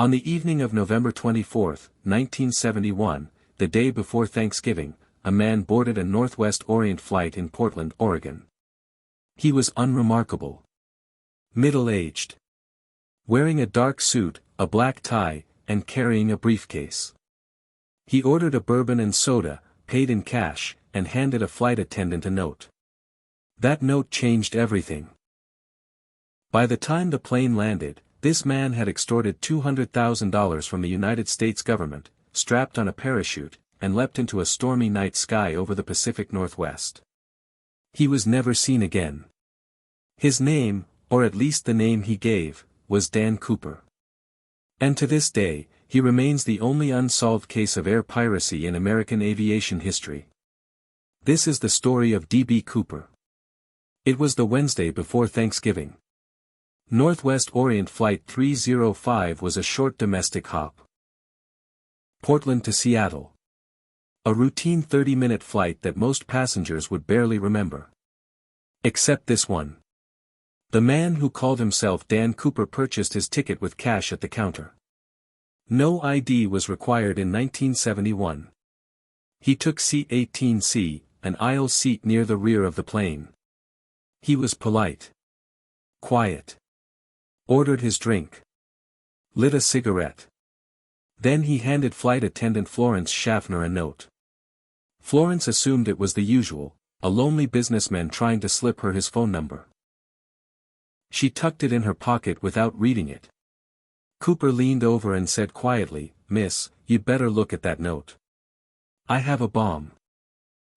On the evening of November 24, 1971, the day before Thanksgiving, a man boarded a Northwest Orient flight in Portland, Oregon. He was unremarkable. Middle-aged. Wearing a dark suit, a black tie, and carrying a briefcase. He ordered a bourbon and soda, paid in cash, and handed a flight attendant a note. That note changed everything. By the time the plane landed, this man had extorted $200,000 from the United States government, strapped on a parachute, and leapt into a stormy night sky over the Pacific Northwest. He was never seen again. His name, or at least the name he gave, was Dan Cooper. And to this day, he remains the only unsolved case of air piracy in American aviation history. This is the story of D.B. Cooper. It was the Wednesday before Thanksgiving. Northwest Orient Flight 305 was a short domestic hop. Portland to Seattle. A routine 30-minute flight that most passengers would barely remember. Except this one. The man who called himself Dan Cooper purchased his ticket with cash at the counter. No ID was required in 1971. He took seat 18C, an aisle seat near the rear of the plane. He was polite. Quiet. Ordered his drink. Lit a cigarette. Then he handed flight attendant Florence Schaffner a note. Florence assumed it was the usual, a lonely businessman trying to slip her his phone number. She tucked it in her pocket without reading it. Cooper leaned over and said quietly, "Miss, you'd better look at that note. I have a bomb."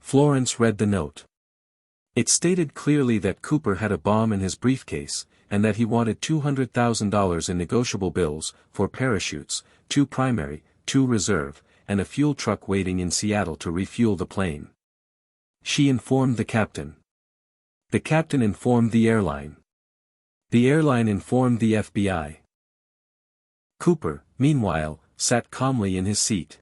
Florence read the note. It stated clearly that Cooper had a bomb in his briefcase, and that he wanted $200,000 in negotiable bills, for parachutes, 2 primary, 2 reserve, and a fuel truck waiting in Seattle to refuel the plane. She informed the captain. The captain informed the airline. The airline informed the FBI. Cooper, meanwhile, sat calmly in his seat.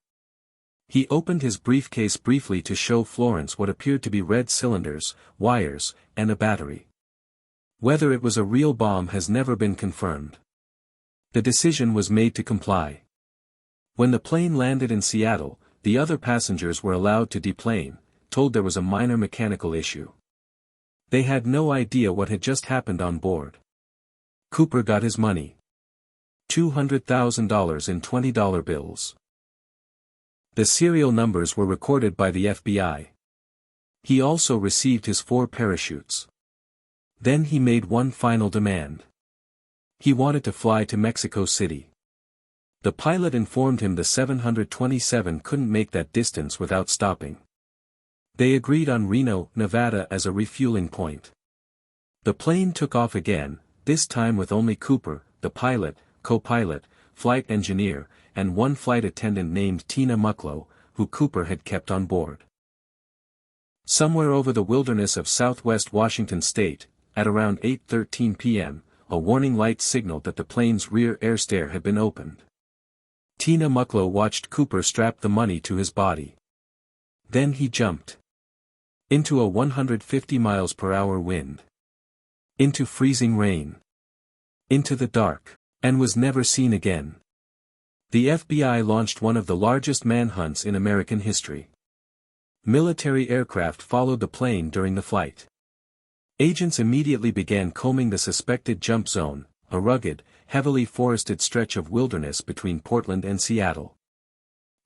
He opened his briefcase briefly to show Florence what appeared to be red cylinders, wires, and a battery. Whether it was a real bomb has never been confirmed. The decision was made to comply. When the plane landed in Seattle, the other passengers were allowed to deplane, told there was a minor mechanical issue. They had no idea what had just happened on board. Cooper got his money. $200,000 in $20 bills. The serial numbers were recorded by the FBI. He also received his 4 parachutes. Then he made one final demand. He wanted to fly to Mexico City. The pilot informed him the 727 couldn't make that distance without stopping. They agreed on Reno, Nevada as a refueling point. The plane took off again, this time with only Cooper, the pilot, co-pilot, flight engineer, and one flight attendant named Tina Mucklow, who Cooper had kept on board. Somewhere over the wilderness of southwest Washington state, at around 8:13 p.m., a warning light signaled that the plane's rear air stair had been opened. Tina Mucklow watched Cooper strap the money to his body. Then he jumped. Into a 150 miles per hour wind. Into freezing rain. Into the dark, and was never seen again. The FBI launched one of the largest manhunts in American history. Military aircraft followed the plane during the flight. Agents immediately began combing the suspected jump zone, a rugged, heavily forested stretch of wilderness between Portland and Seattle.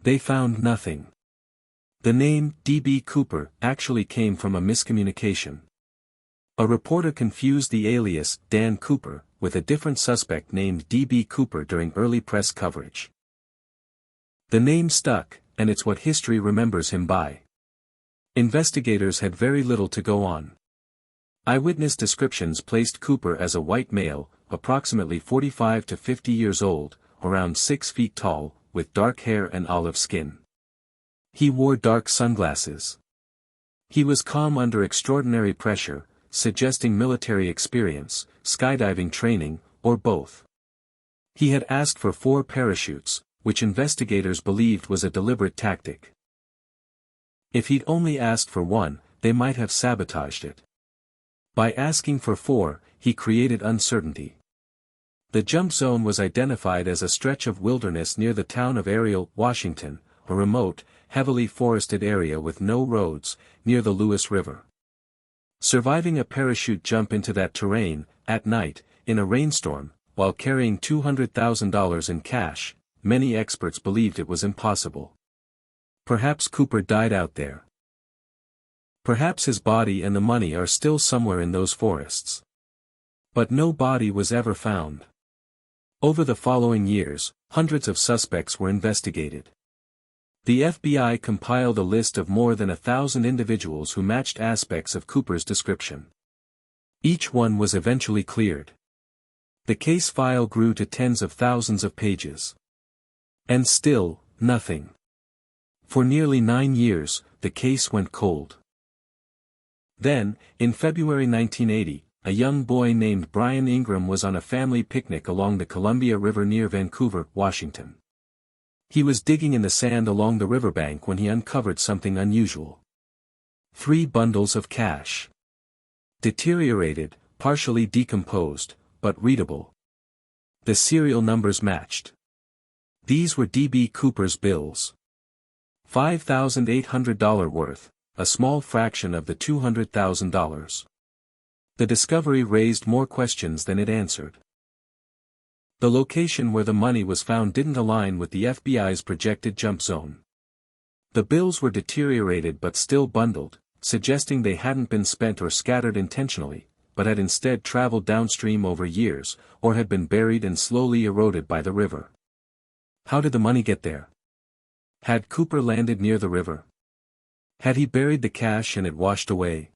They found nothing. The name D.B. Cooper actually came from a miscommunication. A reporter confused the alias Dan Cooper with a different suspect named D.B. Cooper during early press coverage. The name stuck, and it's what history remembers him by. Investigators had very little to go on. Eyewitness descriptions placed Cooper as a white male, approximately 45 to 50 years old, around 6 feet tall, with dark hair and olive skin. He wore dark sunglasses. He was calm under extraordinary pressure, suggesting military experience, skydiving training, or both. He had asked for 4 parachutes, which investigators believed was a deliberate tactic. If he'd only asked for 1, they might have sabotaged it. By asking for 4, he created uncertainty. The jump zone was identified as a stretch of wilderness near the town of Ariel, Washington, a remote, heavily forested area with no roads, near the Lewis River. Surviving a parachute jump into that terrain, at night, in a rainstorm, while carrying $200,000 in cash, many experts believed it was impossible. Perhaps Cooper died out there. Perhaps his body and the money are still somewhere in those forests. But no body was ever found. Over the following years, hundreds of suspects were investigated. The FBI compiled a list of more than 1,000 individuals who matched aspects of Cooper's description. Each one was eventually cleared. The case file grew to tens of thousands of pages. And still, nothing. For nearly 9 years, the case went cold. Then, in February 1980, a young boy named Brian Ingram was on a family picnic along the Columbia River near Vancouver, Washington. He was digging in the sand along the riverbank when he uncovered something unusual. 3 bundles of cash. Deteriorated, partially decomposed, but readable. The serial numbers matched. These were D.B. Cooper's bills. $5,800 worth, a small fraction of the $200,000. The discovery raised more questions than it answered. The location where the money was found didn't align with the FBI's projected jump zone. The bills were deteriorated but still bundled, suggesting they hadn't been spent or scattered intentionally, but had instead traveled downstream over years, or had been buried and slowly eroded by the river. How did the money get there? Had Cooper landed near the river? Had he buried the cash and it washed away?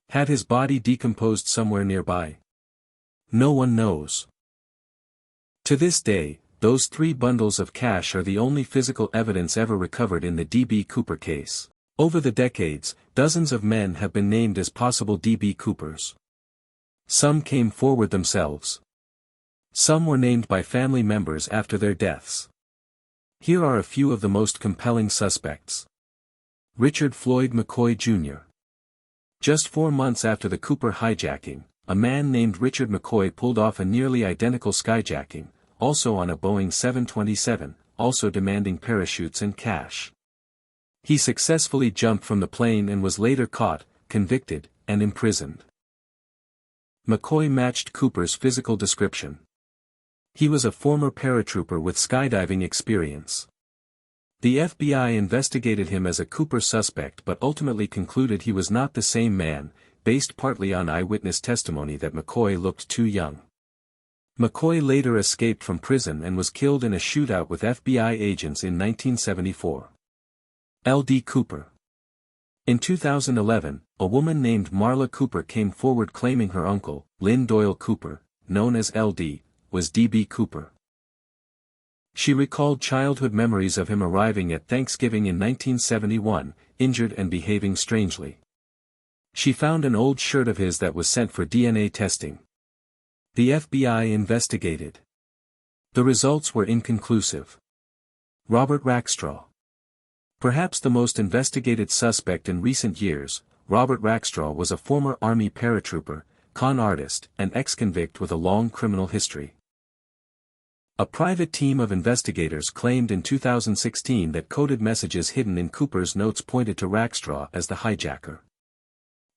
Had his body decomposed somewhere nearby? No one knows. To this day, those 3 bundles of cash are the only physical evidence ever recovered in the D.B. Cooper case. Over the decades, dozens of men have been named as possible D.B. Coopers. Some came forward themselves. Some were named by family members after their deaths. Here are a few of the most compelling suspects. Richard Floyd McCoy Jr. Just 4 months after the Cooper hijacking, a man named Richard McCoy pulled off a nearly identical skyjacking, also on a Boeing 727, also demanding parachutes and cash. He successfully jumped from the plane and was later caught, convicted, and imprisoned. McCoy matched Cooper's physical description. He was a former paratrooper with skydiving experience. The FBI investigated him as a Cooper suspect but ultimately concluded he was not the same man, based partly on eyewitness testimony that McCoy looked too young. McCoy later escaped from prison and was killed in a shootout with FBI agents in 1974. L.D. Cooper. In 2011, a woman named Marla Cooper came forward claiming her uncle, Lynn Doyle Cooper, known as L.D., was D.B. Cooper. She recalled childhood memories of him arriving at Thanksgiving in 1971, injured and behaving strangely. She found an old shirt of his that was sent for DNA testing. The FBI investigated. The results were inconclusive. Robert Rackstraw. Perhaps the most investigated suspect in recent years, Robert Rackstraw was a former Army paratrooper, con artist, and ex-convict with a long criminal history. A private team of investigators claimed in 2016 that coded messages hidden in Cooper's notes pointed to Rackstraw as the hijacker.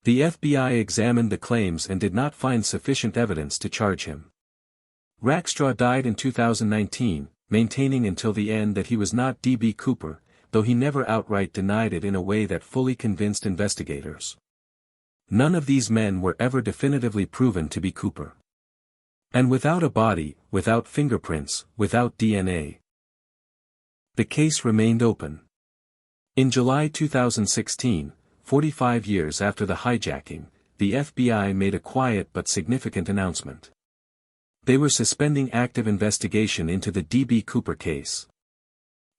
The FBI examined the claims and did not find sufficient evidence to charge him. Rackstraw died in 2019, maintaining until the end that he was not D.B. Cooper, though he never outright denied it in a way that fully convinced investigators. None of these men were ever definitively proven to be Cooper. And without a body, without fingerprints, without DNA. The case remained open. In July 2016, 45 years after the hijacking, the FBI made a quiet but significant announcement. They were suspending active investigation into the D.B. Cooper case.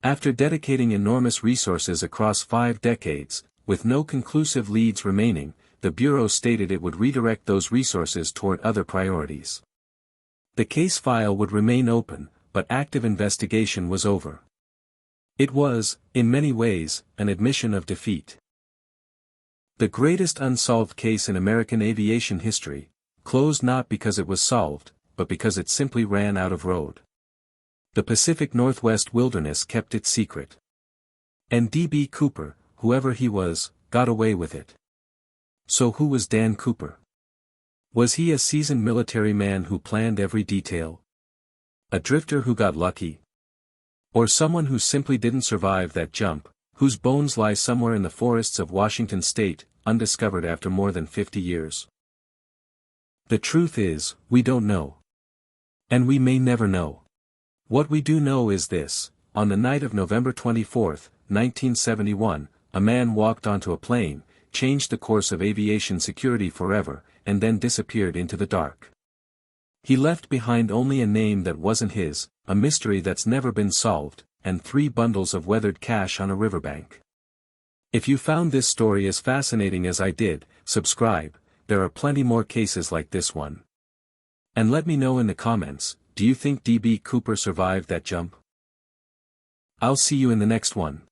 After dedicating enormous resources across 5 decades, with no conclusive leads remaining, the Bureau stated it would redirect those resources toward other priorities. The case file would remain open, but active investigation was over. It was, in many ways, an admission of defeat. The greatest unsolved case in American aviation history, closed not because it was solved, but because it simply ran out of road. The Pacific Northwest wilderness kept it secret. And D.B. Cooper, whoever he was, got away with it. So who was Dan Cooper? Was he a seasoned military man who planned every detail? A drifter who got lucky? Or someone who simply didn't survive that jump, whose bones lie somewhere in the forests of Washington state, undiscovered after more than 50 years? The truth is, we don't know. And we may never know. What we do know is this: on the night of November 24, 1971, a man walked onto a plane, changed the course of aviation security forever, and then disappeared into the dark. He left behind only a name that wasn't his, a mystery that's never been solved, and 3 bundles of weathered cash on a riverbank. If you found this story as fascinating as I did, subscribe. There are plenty more cases like this one. And let me know in the comments, do you think D.B. Cooper survived that jump? I'll see you in the next one.